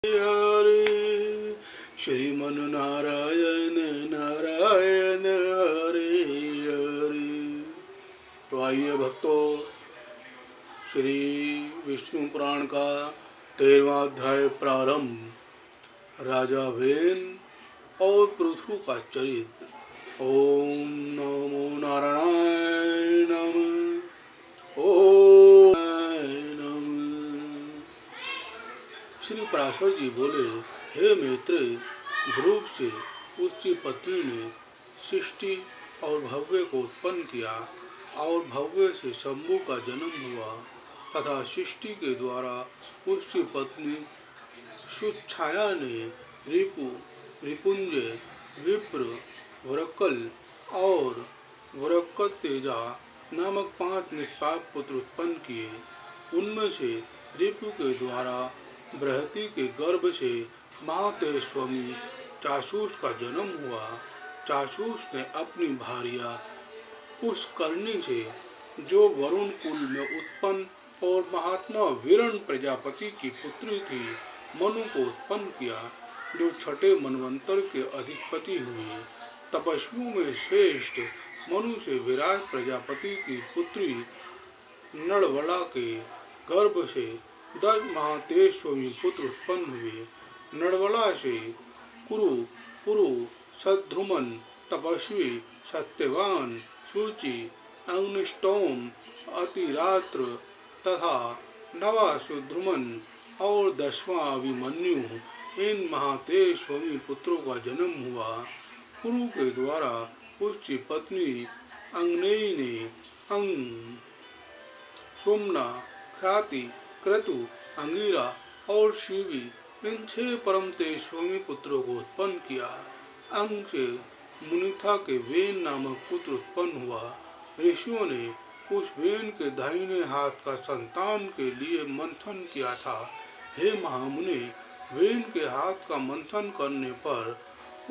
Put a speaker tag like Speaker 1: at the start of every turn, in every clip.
Speaker 1: हरे श्रीमन नारायण नारायण हरे हरे। तो आइए भक्तों, श्री विष्णु पुराण का 13वां अध्याय प्रारंभ। राजा वेन और पृथु का चरित्र। ओम नमो नारायण नमः। ओम नमः। श्री पराशर जी बोले, हे मैत्रेय, ध्रुव से उसकी पत्नी ने सृष्टि और भव्य को उत्पन्न किया और भव्य से शंभु का जन्म हुआ तथा सृष्टि के द्वारा उसकी पत्नी सुच्छाया ने रिपु, रिपुंजय, विप्र, वरकल और वरकतेजा नामक 5 निष्पाप पुत्र उत्पन्न किए। उनमें से रिपु के द्वारा बृहति के गर्भ से महातेजस्वी चाक्षुष का जन्म हुआ। चाक्षुष ने अपनी भार्या पुष्करणी से, जो वरुण कुल में उत्पन्न और महात्मा वीरण प्रजापति की पुत्री थी, मनु को उत्पन्न किया, जो 6ठे मनवंतर के अधिपति हुए। तपस्वियों में श्रेष्ठ मनु से विराट प्रजापति की पुत्री नड़वला के गर्भ से 10 महातेजस्वी पुत्र उत्पन्न हुए। नड़वला से कुरु, पुरु, सद्रुमन, तपस्वी, सत्यवान, सूचि, अग्निष्टोम, अतिरात्र तथा नवासुद्रुमन और 10वां अभिमन्यु, इन महातेजस्वी पुत्रों का जन्म हुआ। कुरु के द्वारा उसकी पत्नी अंगनेयी ने अंग, सोमना, ख्याति, क्रतु, अंगिरा और शिवी, इन 6 परम तेजस्वी पुत्रों को उत्पन्न किया। अंग से मुनिथा के वेन नामक पुत्र उत्पन्न हुआ। ऋषियों ने उस वेन के दाहिने हाथ का संतान के लिए मंथन किया था। हे महामुनि, वेन के हाथ का मंथन करने पर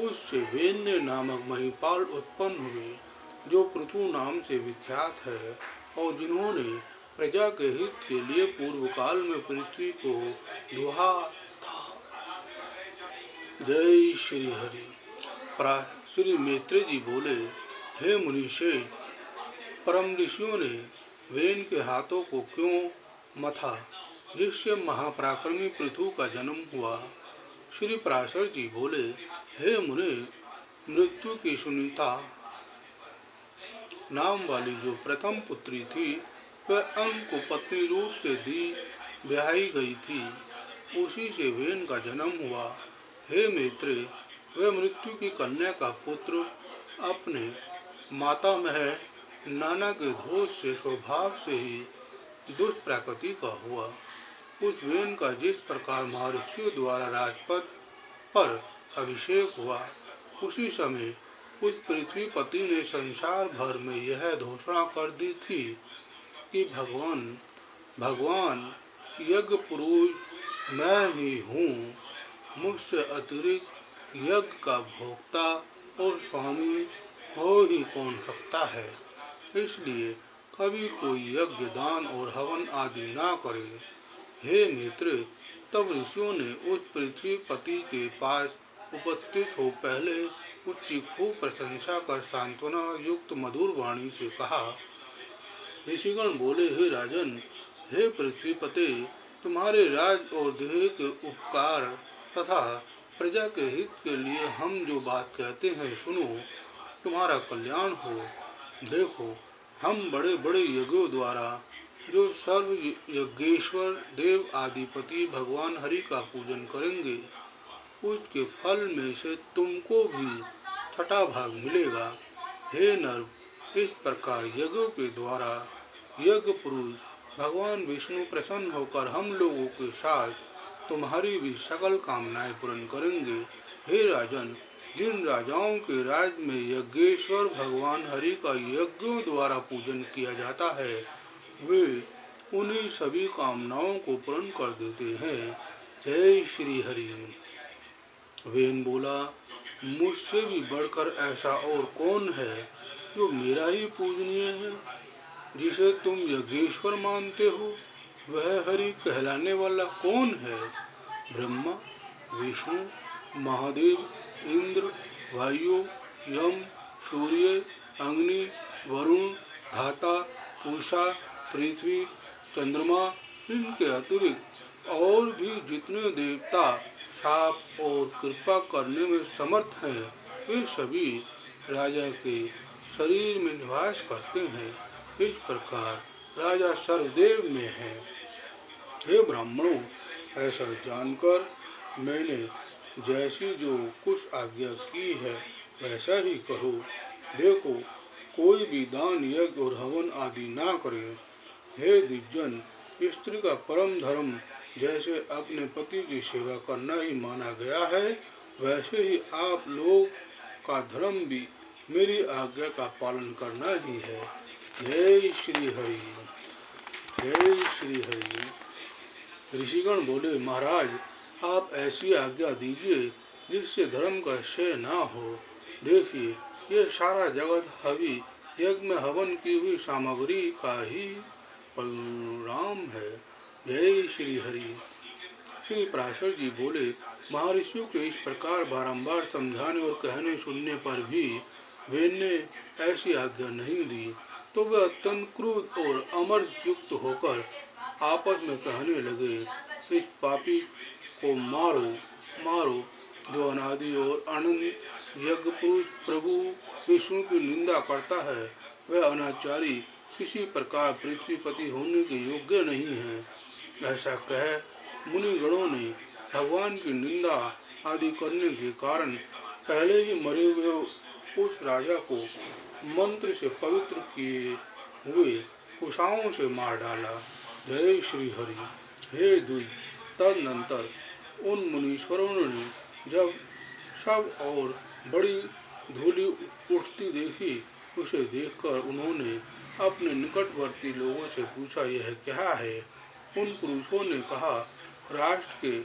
Speaker 1: उससे वेन्य नामक महिपाल उत्पन्न हुए, जो पृथु नाम से विख्यात है और जिन्होंने प्रजा के हित के लिए पूर्व काल में पृथ्वी को दुहा था। जय श्री हरि। श्री मैत्रेय जी बोले, हे मुनिश्रेष्ठ, परम ऋषियों ने वेन के हाथों को क्यों मथा, जिससे महापराक्रमी पृथु का जन्म हुआ। श्री पराशर जी बोले, हे मुने, मृत्यु की सुनीता नाम वाली जो प्रथम पुत्री थी, वह अंग को पत्नी रूप से दी ब्याही गई थी, उसी से वेन का जन्म हुआ। हे मैत्रेय, वह मृत्यु की कन्या का पुत्र अपने मातामह नाना के दोष से स्वभाव से ही दुष्प्रकृति का हुआ। उस वेन का जिस प्रकार महर्षियों द्वारा राजपद पर अभिषेक हुआ, उसी समय उस पृथ्वीपति ने संसार भर में यह घोषणा कर दी थी कि भगवान यज्ञ पुरुष मैं ही हूँ, मुझसे अतिरिक्त यज्ञ का भोक्ता और स्वामी हो ही कौन सकता है। इसलिए कभी कोई यज्ञ, दान और हवन आदि ना करे। हे मित्र, तब ऋषियों ने उस पृथ्वीपति के पास उपस्थित हो पहले उसकी खूब प्रशंसा कर सांत्वना युक्त मधुर वाणी से कहा। ऋषिगण बोले, हे राजन, हे पृथ्वीपते, तुम्हारे राज और देह के उपकार तथा प्रजा के हित के लिए हम जो बात कहते हैं सुनो, तुम्हारा कल्याण हो। देखो, हम बड़े बड़े यज्ञों द्वारा जो सर्व यज्ञेश्वर देव आदिपति भगवान हरि का पूजन करेंगे, उसके फल में से तुमको भी 6ठा भाग मिलेगा। हे नर, इस प्रकार यज्ञों के द्वारा यज्ञ पुरुष भगवान विष्णु प्रसन्न होकर हम लोगों के साथ तुम्हारी भी सकल कामनाएं पूर्ण करेंगे। हे राजन, जिन राजाओं के राज में यज्ञेश्वर भगवान हरि का यज्ञों द्वारा पूजन किया जाता है, वे उन्हीं सभी कामनाओं को पूर्ण कर देते हैं। जय श्री हरि। वेन बोला, मुझसे भी बढ़कर ऐसा और कौन है जो मेरा ही पूजनीय है, जिसे तुम यज्ञेश्वर मानते हो। वह हरि कहलाने वाला कौन है? ब्रह्मा, विष्णु, महादेव, इंद्र, वायु, यम, सूर्य, अग्नि, वरुण, धाता, पूषा, पृथ्वी, चंद्रमा, इनके अतिरिक्त और भी जितने देवता शाप और कृपा करने में समर्थ हैं, वे सभी राजा के शरीर में निवास करते हैं। इस प्रकार राजा सर्वदेव में है। हे ब्राह्मणों, ऐसा जानकर मैंने जैसी जो कुछ आज्ञा की है वैसा ही करो। देखो, कोई भी दान, यज्ञ और हवन आदि ना करे। हे द्विजन, स्त्री का परम धर्म जैसे अपने पति की सेवा करना ही माना गया है, वैसे ही आप लोग का धर्म भी मेरी आज्ञा का पालन करना ही है। जय श्री हरि, जय श्री हरि। ऋषिगण बोले, महाराज, आप ऐसी आज्ञा दीजिए जिससे धर्म का क्षय ना हो। देखिए, ये सारा जगत हवि यज्ञ में हवन की हुई सामग्री का ही परिणाम है। जय श्री हरि। श्री पराशर जी बोले, महर्षियों के इस प्रकार बारंबार समझाने और कहने सुनने पर भी वे ने ऐसी आज्ञा नहीं दी, तो वे अत्यंत क्रोध और अमर्ष युक्त होकर आपस में कहने लगे, इस पापी को मारो, मारो, जो अनादि और अनंत यज्ञ पुरुष प्रभु विष्णु की निंदा करता है। वह अनाचारी किसी प्रकार पृथ्वीपति होने के योग्य नहीं है। ऐसा कह मुनिगणों ने भगवान की निंदा आदि करने के कारण पहले ही मरे हुए उस राजा को मंत्र से पवित्र किए हुए कुशाओं से मार डाला। जय श्री हरि। हे द्विज, तदनंतर उन मुनीश्वरों ने जब सब और बड़ी धूलि उठती देखी, उसे देखकर उन्होंने अपने निकटवर्ती लोगों से पूछा, यह क्या है? उन पुरुषों ने कहा, राष्ट्र के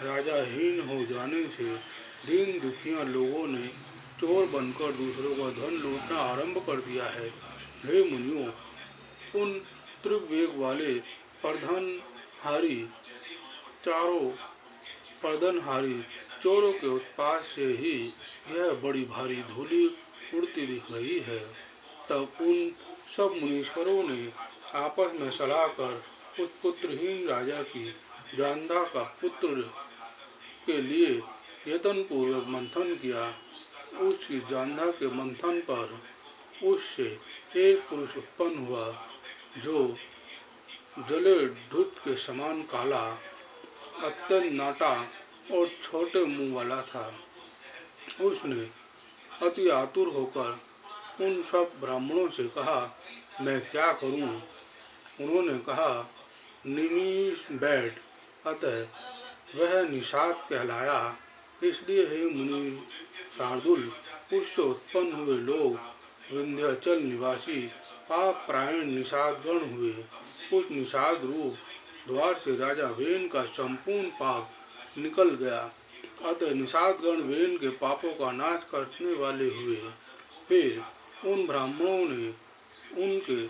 Speaker 1: राजाहीन हो जाने से दीन दुखिया लोगों ने चोर बनकर दूसरों का धन लूटना आरंभ कर दिया है। हे मुनियों, उन त्रिवेग वाले प्रधानहारी चोरों के उत्पात से ही यह बड़ी भारी धूलि उड़ती दिख रही है। तब उन सब मुनीश्वरों ने आपस में सलाह कर उस पुत्रहीन राजा की जांधा का पुत्र के लिए यत्न पूर्वक मंथन किया। उसकी जांधा के मंथन पर उससे एक पुरुष उत्पन्न हुआ, जो जले ढूंढ के समान काला, अत्यंत नाटा और छोटे मुंह वाला था। उसने अति आतुर होकर उन सब ब्राह्मणों से कहा, मैं क्या करूं? उन्होंने कहा, निमीष बैठ। अतः वह निषाद कहलाया। इसलिए हे मुनि शार्दुल, उससे उत्पन्न हुए लोग विंध्याचल निवासी पाप प्रायण निषादगण हुए। उस निषाद रूप द्वार से राजा वेन का संपूर्ण पाप निकल गया। अतः निषादगण वेन के पापों का नाश करने वाले हुए। फिर उन ब्राह्मणों ने उनके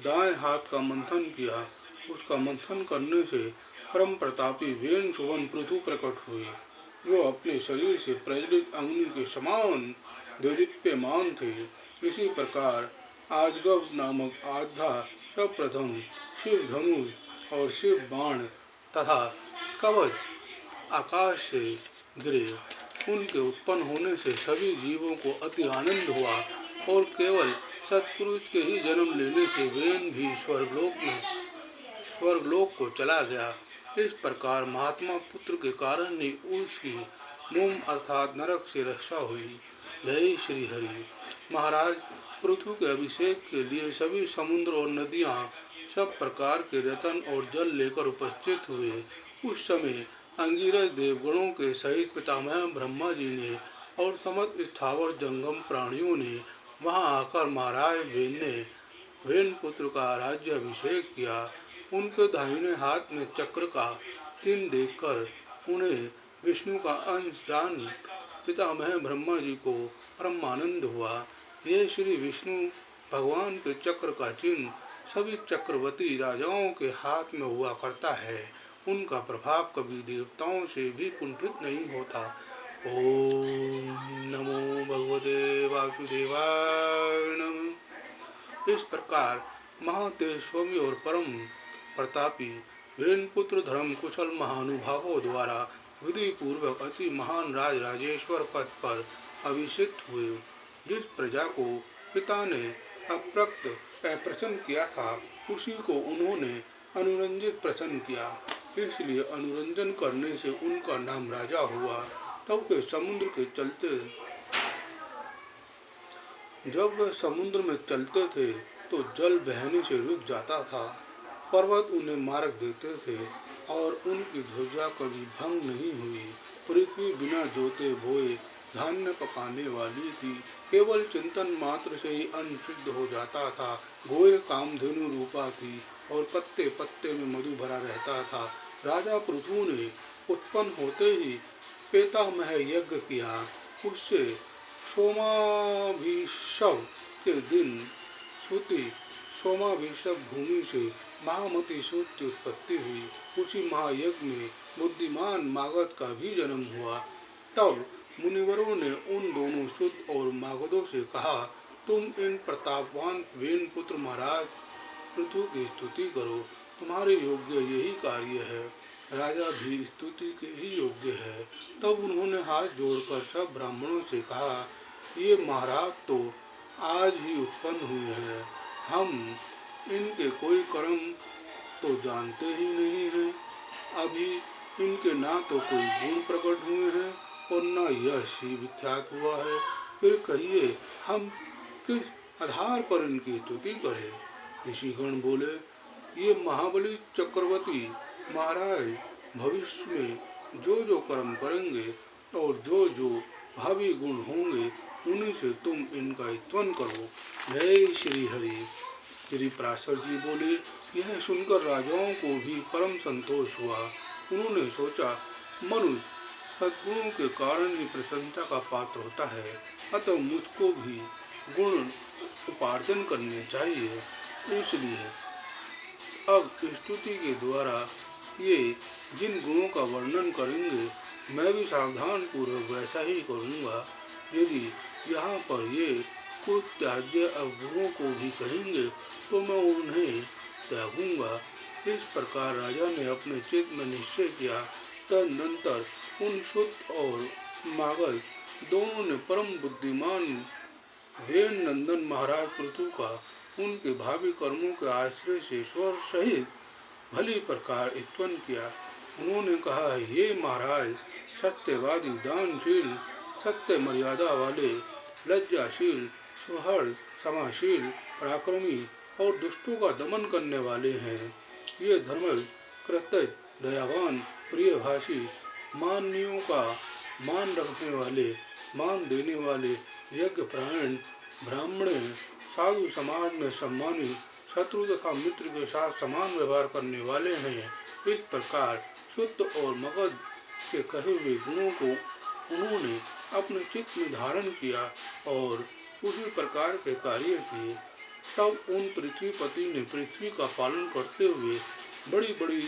Speaker 1: दाएं हाथ का मंथन किया। उसका मंथन करने से परम प्रतापी वेन सुवन पृथु प्रकट हुए, जो अपने शरीर से प्रज्वलित अग्नि के समान देदीप्यमान थे। इसी प्रकार आजगव नामक आधा सर्वप्रथम शिव धनुष और शिव बाण तथा कवच आकाश से गिरे। उनके उत्पन्न होने से सभी जीवों को अति आनंद हुआ और केवल सत्पुरुष के ही जन्म लेने से वेन भी स्वर्गलोक को चला गया। इस प्रकार महात्मा पुत्र के कारण ही उसकी मुम अर्थात नरक से रक्षा हुई। जय श्री हरि। महाराज, पृथ्वी के अभिषेक के लिए सभी समुद्र और नदियां सब प्रकार के रतन और जल लेकर उपस्थित हुए। उस समय अंगिरस देवगणों के सहित पितामह ब्रह्मा जी ने और समस्त स्थावर जंगम प्राणियों ने वहां आकर महाराज वेन पुत्र का राज्य अभिषेक किया। उनके दाहिने हाथ में चक्र का चिन्ह देखकर उन्हें विष्णु का अंश जान पितामह ब्रह्मा जी को परम आनंद हुआ। ये श्री विष्णु भगवान के चक्र का चिन्ह सभी चक्रवर्ती राजाओं के हाथ में हुआ करता है। उनका प्रभाव कभी देवताओं से भी कुंठित नहीं होता। ओम नमो भगवते वासुदेवाय नमः। इस प्रकार महातेजस्वी और परम प्रतापी वेणपुत्र धर्म कुशल महानुभावों द्वारा विधि पूर्वक अति महान राज राजेश्वर पद पर अभिषिक्त हुए। जिस प्रजा को पिता ने प्रसन्न किया था, उसी को उन्होंने अनुरंजित प्रसन्न किया। इसलिए अनुरंजन करने से उनका नाम राजा हुआ। तब वे समुद्र के चलते जब वे समुद्र में चलते थे तो जल बहने से रुक जाता था। पर्वत उन्हें मार्ग देते थे और उनकी ध्वजा कभी भंग नहीं हुई। पृथ्वी बिना जोते बोए धान्य पकाने वाली थी। केवल चिंतन मात्र से ही अन्न सिद्ध हो जाता था। गोए कामधेनु रूपा थी और पत्ते पत्ते में मधु भरा रहता था। राजा पृथु ने उत्पन्न होते ही पेतामह यज्ञ किया। उससे सोमाभिषव के दिन सोमाभिषव भूमि से महामती सूत की उत्पत्ति हुई। उसी महायज्ञ में बुद्धिमान मागध का भी जन्म हुआ। तब मुनिवरों ने उन दोनों सूत और मागधों से कहा, तुम इन प्रतापवान वेन पुत्र महाराज पृथु की स्तुति करो। तुम्हारे योग्य यही कार्य है। राजा भी स्तुति के ही योग्य है। तब उन्होंने हाथ जोड़कर सब ब्राह्मणों से कहा, ये महाराज तो आज ही उत्पन्न हुए हैं। हम इनके कोई कर्म तो जानते ही नहीं हैं। अभी इनके ना तो कोई गुण प्रकट हुए हैं और न यश ही विख्यात हुआ है। फिर कहिए हम किस आधार पर इनकी स्तुति करें। ऋषिगण बोले, ये महाबली चक्रवर्ती महाराज भविष्य में जो जो कर्म करेंगे और जो जो भावी गुण होंगे, उन्हीं से तुम इनका स्तवन करो। जय श्री हरि। श्री पराशर जी बोले, यह सुनकर राजाओं को भी परम संतोष हुआ। उन्होंने सोचा, मनुष्य सद्गुणों के कारण ही प्रशंसा का पात्र होता है, अतः मुझको भी गुण उपार्जन करने चाहिए। इसलिए अब स्तुति के द्वारा ये जिन गुणों का वर्णन करेंगे, मैं भी सावधान पूर्वक वैसा ही करूँगा। यदि यहाँ पर ये कुछ त्याज्य अवगुणों को भी कहेंगे तो मैं उन्हें त्यागूंगा। इस प्रकार राजा ने अपने चित्त में निश्चय किया। तदनंतर उन सुत और मागध दोनों ने परम बुद्धिमान वेन नंदन महाराज पृथु का उनके भावी कर्मों के आश्रय से स्वर सहित भली प्रकार स्तवन किया। उन्होंने कहा, हे महाराज, सत्यवादी, दानशील, सत्य मर्यादा वाले, लज्जाशील, सुहृद, समाशील, पराक्रमी और दुष्टों का दमन करने वाले हैं। ये धर्म, कृतज्ञ, दयावान, प्रियभाषी, माननीयों का मान रखने वाले, मान देने वाले, यज्ञ प्राण, ब्राह्मण, साधु समाज में सम्मानित, शत्रु तथा मित्र के साथ समान व्यवहार करने वाले हैं। इस प्रकार शुद्ध और मगध के कहे हुए गुणों को उन्होंने अपने चित्त में धारण किया और उसी प्रकार के कार्य किए। तब उन पृथ्वीपति ने पृथ्वी का पालन करते हुए बड़ी बड़ी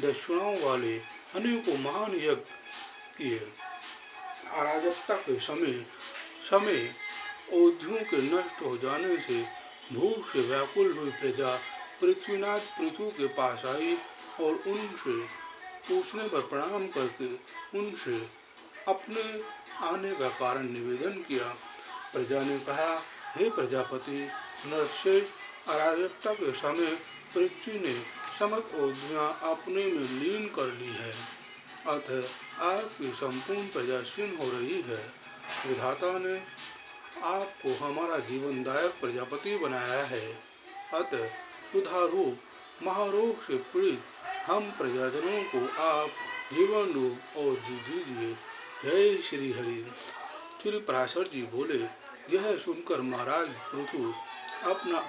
Speaker 1: दक्षिणाओं वाले अनेकों महान यज्ञ किए। अराजकता के समय औधियों के नष्ट हो जाने से भूख से व्याकुल हुई प्रजा पृथ्वीनाथ पृथु के पास आई और उनसे पूछने पर प्रणाम करके उनसे अपने आने का कारण निवेदन किया। प्रजा ने कहा, हे प्रजापति, नरश्रेष्ठ, अराजकता के समय पृथ्वी ने समस्त औधियाँ अपने में लीन कर ली है, अतः आपकी संपूर्ण प्रजा क्षीण हो रही है। विधाता ने आपको हमारा जीवनदायक प्रजापति बनाया है, अतः सुधारूप महारोग से पीड़ित हम प्रजाजनों को आप जीवन रूप और दीजिए। जय श्री हरि। श्री पराशर जी बोले, यह सुनकर महाराज पृथु अपना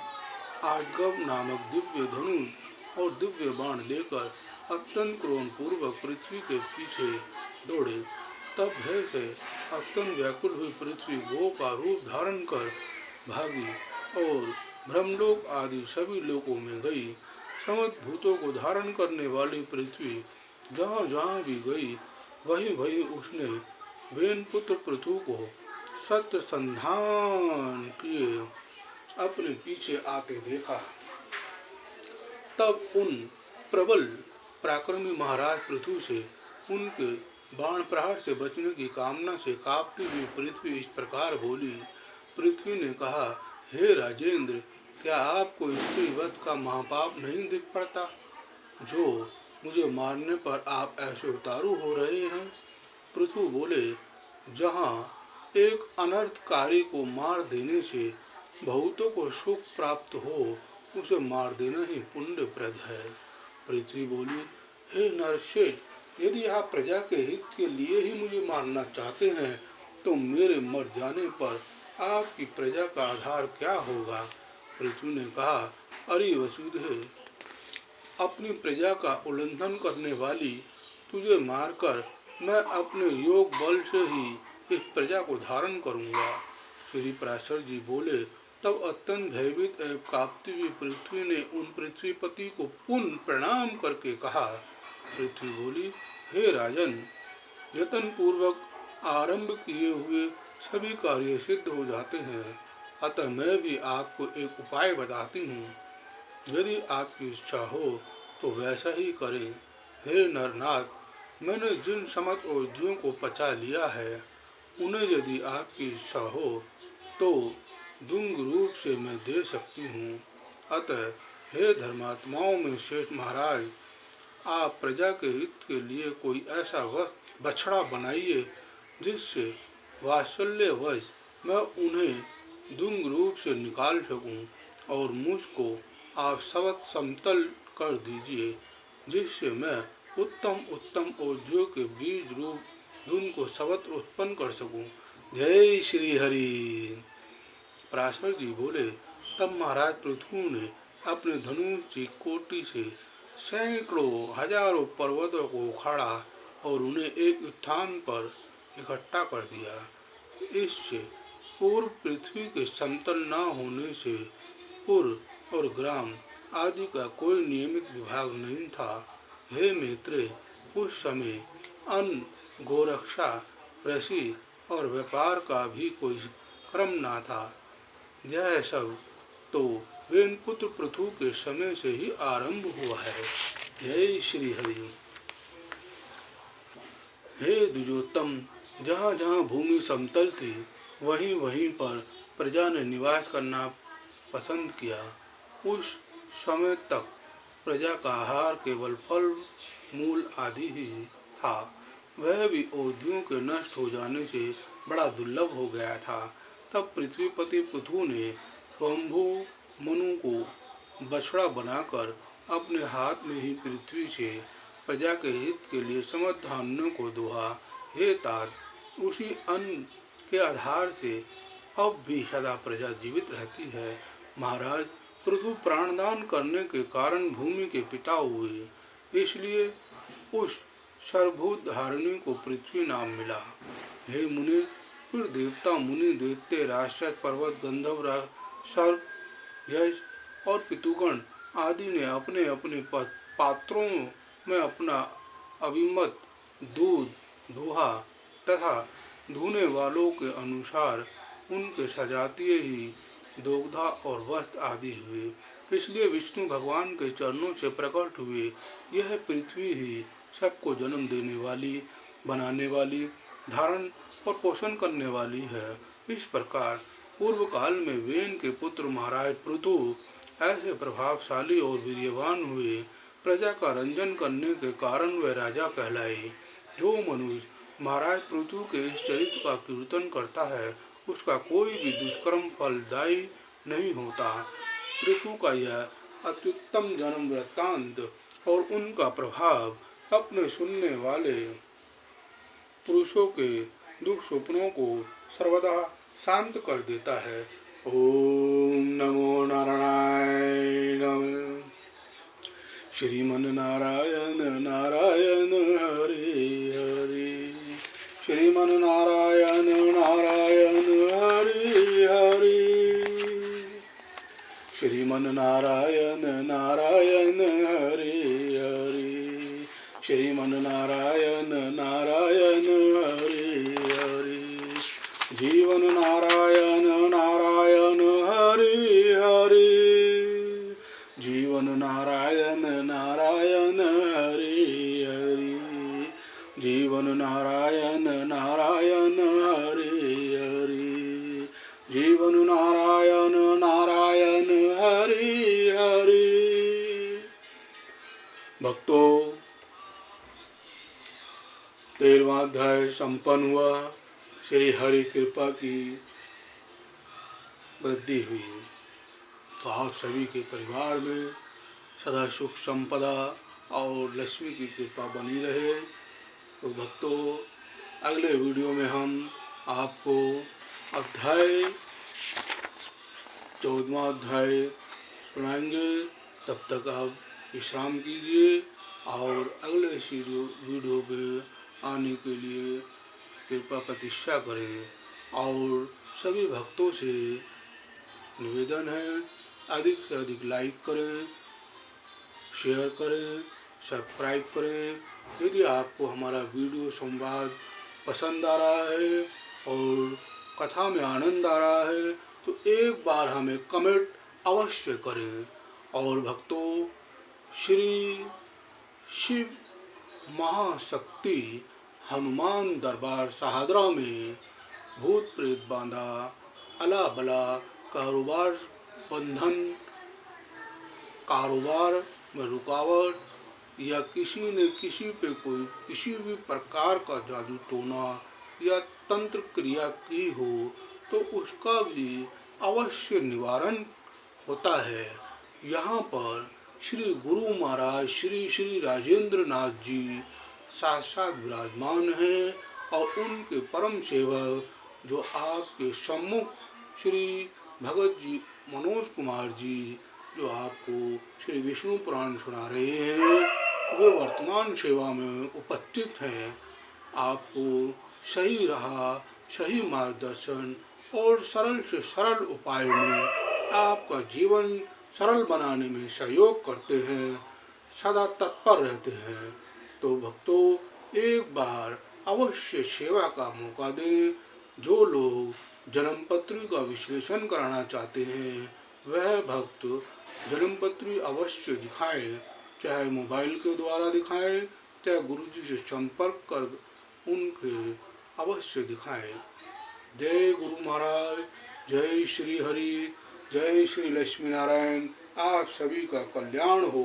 Speaker 1: आजगव नामक दिव्य धनुष और दिव्य बाण लेकर अत्यंत क्रोध पूर्वक पृथ्वी के पीछे दौड़े। तब भय से अत्यंत व्याकुल हुई पृथ्वी गो का रूप धारण कर भागी और ब्रह्मलोक आदि सभी लोकों में गई। समस्त भूतों को धारण करने वाली पृथ्वी जहाँ जहाँ भी गई वहीं वहीं उसने वेन पुत्र पृथु को सत्य संधान किए अपने पीछे आते देखा। तब उन प्रबल पराक्रमी महाराज पृथु से उनके बाण प्रहार से बचने की कामना से कांपती हुई पृथ्वी इस प्रकार बोली। पृथ्वी ने कहा, हे राजेंद्र, क्या आपको स्त्री वध का महापाप नहीं दिख पड़ता, जो मुझे मारने पर आप ऐसे उतारू हो रहे हैं? पृथु बोले, जहाँ एक अनर्थकारी को मार देने से बहुतों को सुख प्राप्त हो, उसे मार देना ही पुण्यप्रद है। पृथ्वी बोली, हे नरश्रेष्ठ, यदि आप प्रजा के हित के लिए ही मुझे मारना चाहते हैं, तो मेरे मर जाने पर आपकी प्रजा का आधार क्या होगा? पृथ्वी ने कहा, अरे वसुदेव, अपनी प्रजा का उल्लंघन करने वाली तुझे मारकर मैं अपने योग बल से ही इस प्रजा को धारण करूंगा। श्री पराशर जी बोले, तब अत्यंत भयभीत एवं कांपती हुई पृथ्वी ने उन पृथ्वीपति को पुनः प्रणाम करके कहा। पृथ्वी बोली, हे राजन, यत्न पूर्वक आरंभ किए हुए सभी कार्य सिद्ध हो जाते हैं, अतः मैं भी आपको एक उपाय बताती हूँ। यदि आपकी इच्छा हो तो वैसा ही करें। हे नरनाथ, मैंने जिन समस्त औषधियों को पचा लिया है, उन्हें यदि आपकी इच्छा हो तो दुंग रूप से मैं दे सकती हूँ। अतः हे धर्मात्माओं में श्रेष्ठ महाराज, आप प्रजा के हित के लिए कोई ऐसा बछड़ा बनाइए जिससे वात्सल्यवश मैं उन्हें दुंग रूप से निकाल सकूं, और मुझको आप सबक समतल कर दीजिए, जिससे मैं उत्तम उत्तम औषधियों के बीज रूप धुन को सर्वत्र उत्पन्न कर सकूं। जय श्री हरि। पराशर जी बोले, तब महाराज पृथु ने अपने धनुष की कोटि से सैकड़ों हजारों पर्वतों को उखाड़ा और उन्हें एक स्थान पर इकट्ठा कर दिया। इससे पूर्व पृथ्वी के समतल न होने से पुर और ग्राम आदि का कोई नियमित विभाग नहीं था। हे मित्र, उस समय अन्न, गोरक्षा, कृषि और व्यापार का भी कोई क्रम न था। यह सब तो वेनपुत्र पृथु के समय से ही आरंभ हुआ है। जय श्री हरि। हे द्विजोत्तम, जहाँ जहाँ भूमि समतल थी वहीं वहीं पर प्रजा ने निवास करना पसंद किया। उस समय तक प्रजा का आहार केवल फल मूल आदि ही था। वह भी औषधियों के नष्ट हो जाने से बड़ा दुर्लभ हो गया था। तब पृथ्वीपति पृथु ने स्वयंभू मनु को बछड़ा बनाकर अपने हाथ में ही पृथ्वी से प्रजा के हित के लिए समस्त धान्यों को दोहा। हे तात, उसी अन्न के आधार से अब भी सदा प्रजा जीवित रहती है। महाराज, पृथु प्राणदान करने के कारण भूमि के पिता हुए, इसलिए उस सर्वभूत धारिणी को पृथ्वी नाम मिला। हे मुनि, फिर देवता, मुनि, दैत्य, राक्षस, पर्वत, गंधर्व, सर्प, यश और पितुगण आदि ने अपने अपने पात्रों में अपना अभिमत दूध दुहा तथा धुने वालों के अनुसार उनके सजातीय ही दोग्धा और वस्त्र आदि हुए। इसलिए विष्णु भगवान के चरणों से प्रकट हुए यह पृथ्वी ही सबको जन्म देने वाली, बनाने वाली, धारण और पोषण करने वाली है। इस प्रकार पूर्व काल में वेन के पुत्र महाराज पृथु ऐसे प्रभावशाली और वीर्यवान हुए, प्रजा का रंजन करने के कारण वे राजा कहलाए। जो मनुष्य महाराज पृथु के इस चरित्र का कीर्तन करता है, उसका कोई भी दुष्कर्म फलदायी नहीं होता। पृथु का यह अत्युत्तम जन्म वृत्तांत और उनका प्रभाव अपने सुनने वाले पुरुषों के दुख स्वप्नों को सर्वदा शांत कर देता है। ओम नमो नारायण नमः। श्रीमन नारायण नारायण हरे हरे, श्रीमन नारायण नारायण हरे हरे, श्रीमन नारायण नारायण हरे हरे, श्रीमन जीवन नारायण नारायण हरे हरे, जीवन नारायण नारायण हरे हरे, जीवन नारायण नारायण हरे हरे, जीवन नारायण नारायण हरे हरे। भक्तों, 13वां अध्याय संपन्न हुआ। श्री हरि कृपा की वृद्धि हुई। तो आप सभी के परिवार में सदा सुख संपदा और लक्ष्मी की कृपा बनी रहे। तो भक्तों, अगले वीडियो में हम आपको अध्याय 14वां अध्याय सुनाएंगे। तब तक आप विश्राम कीजिए और अगले वीडियो पे आने के लिए कृपा प्रतीक्षा करें। और सभी भक्तों से निवेदन है, अधिक से अधिक लाइक करें, शेयर करें, सब्सक्राइब करें। यदि आपको हमारा वीडियो संवाद पसंद आ रहा है और कथा में आनंद आ रहा है तो एक बार हमें कमेंट अवश्य करें। और भक्तों, श्री शिव महाशक्ति हनुमान दरबार शाहदरा में भूत प्रेत बांधा, अला बला, कारोबार बंधन, कारोबार में रुकावट या किसी ने किसी पे कोई किसी भी प्रकार का जादू टोना या तंत्र क्रिया की हो तो उसका भी अवश्य निवारण होता है। यहाँ पर श्री गुरु महाराज श्री श्री राजेंद्र नाथ जी साक्षात विराजमान हैं और उनके परम सेवक जो आपके सम्मुख श्री भगत जी मनोज कुमार जी जो आपको श्री विष्णु पुराण सुना रहे हैं, वे वर्तमान सेवा में उपस्थित हैं। आपको सही राह, सही मार्गदर्शन और सरल से सरल उपायों में आपका जीवन सरल बनाने में सहयोग करते हैं, सदा तत्पर रहते हैं। तो भक्तों, एक बार अवश्य सेवा का मौका दें। जो लोग जन्मपत्री का विश्लेषण कराना चाहते हैं वह भक्त जन्मपत्री अवश्य दिखाएं, चाहे मोबाइल के द्वारा दिखाएं, चाहे गुरुजी से संपर्क कर उनके अवश्य दिखाएं। जय गुरु महाराज, जय श्री हरि, जय श्री लक्ष्मी नारायण। आप सभी का कल्याण हो।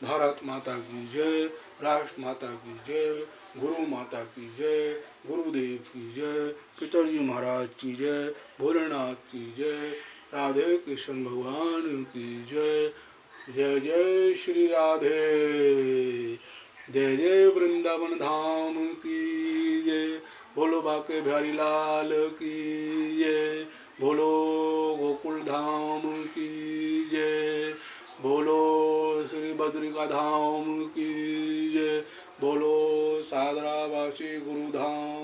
Speaker 1: भारत माता की जय, राष्ट्र माता की जय, गुरु माता की जय, गुरुदेव की जय, पितरजी महाराज की जय, भोलेनाथ की जय, राधे कृष्ण भगवान की जय। जय जय श्री राधे, जय जय वृंदावन धाम की जय, बोलो बाके बिहारी लाल की जय, बोलो गोकुल धाम की जय, बोलो श्री बद्रिका धाम की जय, बोलो सादरावासी गुरु धाम